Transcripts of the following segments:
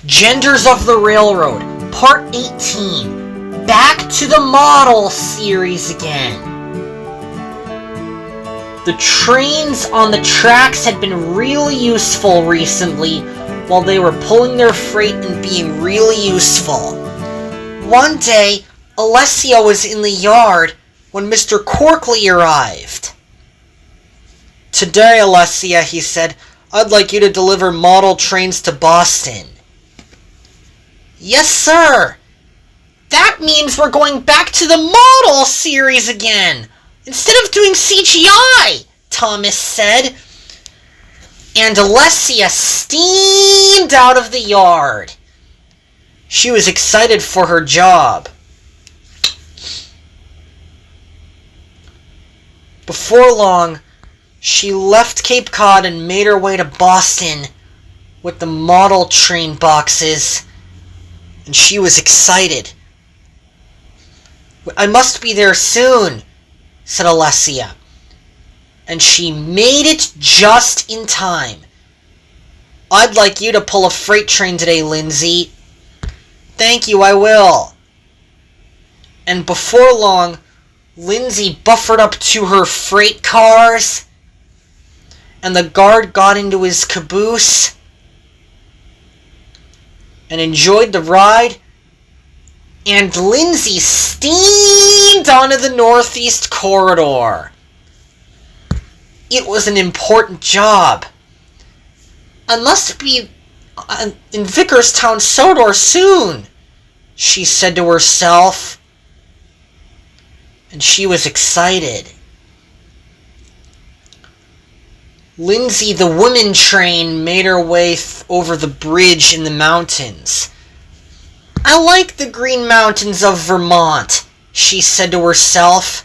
Genders of the Railroad, Part 18. Back to the model series again. The trains on the tracks had been really useful recently while they were pulling their freight and being really useful. One day, Alessia was in the yard when Mr. Corkley arrived. "Today, Alessia," he said, "I'd like you to deliver model trains to Boston." "Yes, sir. That means we're going back to the model series again, instead of doing CGI," Thomas said. And Alessia steamed out of the yard. She was excited for her job. Before long, she left Cape Cod and made her way to Boston with the model train boxes, and she was excited. "I must be there soon," said Alessia. And she made it just in time. "I'd like you to pull a freight train today, Lindsay." "Thank you, I will." And before long, Lindsay buffered up to her freight cars, and the guard got into his caboose and enjoyed the ride, and Lindsay steamed onto the Northeast Corridor. It was an important job. "I must be in Vickerstown Sodor soon," she said to herself, and she was excited. Lindsay, the woman train, made her way over the bridge in the mountains. "I like the Green Mountains of Vermont," she said to herself.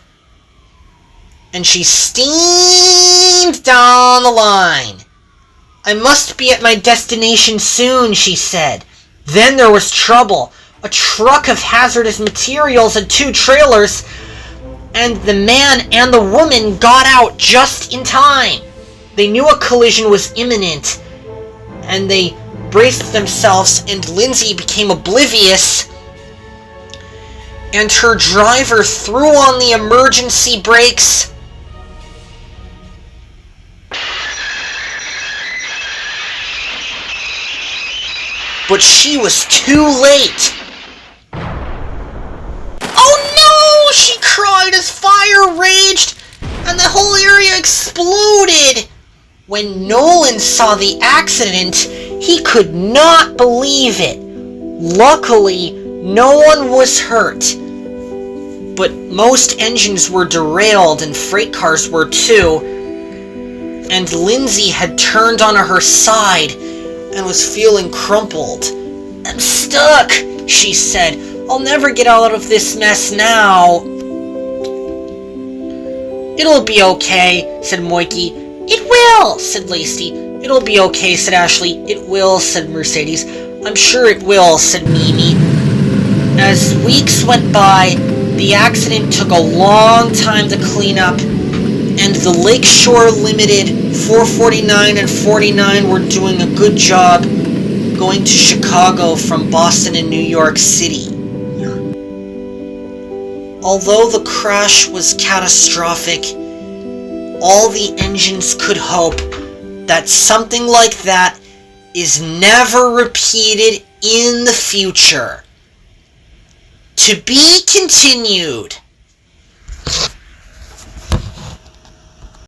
And she steamed down the line. "I must be at my destination soon," she said. Then there was trouble. A truck of hazardous materials and 2 trailers, and the man and the woman got out just in time. They knew a collision was imminent, and they braced themselves, and Lindsay became oblivious, and her driver threw on the emergency brakes. But she was too late. "Oh no!" she cried as fire raged and the whole area exploded. When Nolan saw the accident, he could not believe it. Luckily, no one was hurt. But most engines were derailed and freight cars were too. And Lindsay had turned onto her side and was feeling crumpled. "I'm stuck," she said. "I'll never get out of this mess now." "It'll be okay," said Moiki. "It will," said Lacey. "It'll be okay," said Ashley. "It will," said Mercedes. "I'm sure it will," said Mimi. As weeks went by, the accident took a long time to clean up, and the Lakeshore Limited 449 and 49 were doing a good job going to Chicago from Boston and New York City. Although the crash was catastrophic, all the engines could hope that something like that is never repeated in the future. To be continued.